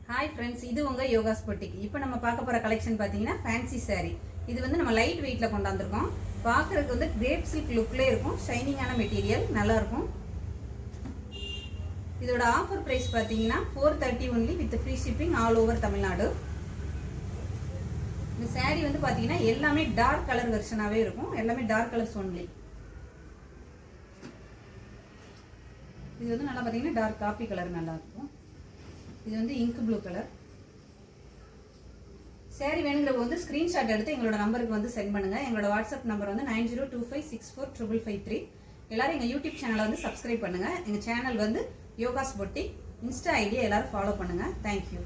Hi friends, இது உங்க yogas boutique. இப்போ நம்ம பார்க்க போற கலெக்ஷன் பாத்தீங்கன்னா ஃபேன்சி saree. இது வந்து நம்ம லைட் வெயிட்ல கொண்டு வந்திருக்கோம். பார்க்கிறதுக்கு வந்து கிரேப் சில்க் லுக்ல இருக்கும். ஷைனிங்கான மெட்டீரியல் நல்லா இருக்கும். இதோட ஆஃபர் பிரைஸ் பாத்தீங்கன்னா 430 only with free shipping all over Tamil Nadu. இந்த saree வந்து பாத்தீங்கன்னா எல்லாமே டார்க் கலர் வெர்ஷனாவே இருக்கும். எல்லாமே டார்க் கலர்ஸ் only. இது வந்து நல்லா பாத்தீங்கன்னா டார்க் காபி கலர் நல்லா இருக்கும். இது வந்து இங்க் ப்ளூ கலர். saree வேணுங்கிறவங்க வந்து ஸ்கிரீன்ஷாட் எடுத்து எங்களோட நம்பருக்கு வந்து சென்ட் பண்ணுங்க. எங்களோட வாட்ஸ்அப் நம்பர் வந்து 9025645553. எல்லாரும் எங்க யூடியூப் சேனலை வந்து சப்ஸ்கிரைப் பண்ணுங்க. எங்க சேனல் வந்து யோகாஸ் பொட்டிக். இன்ஸ்டா ஐடி எல்லாரும் ஃபாலோ பண்ணுங்க. Thank you.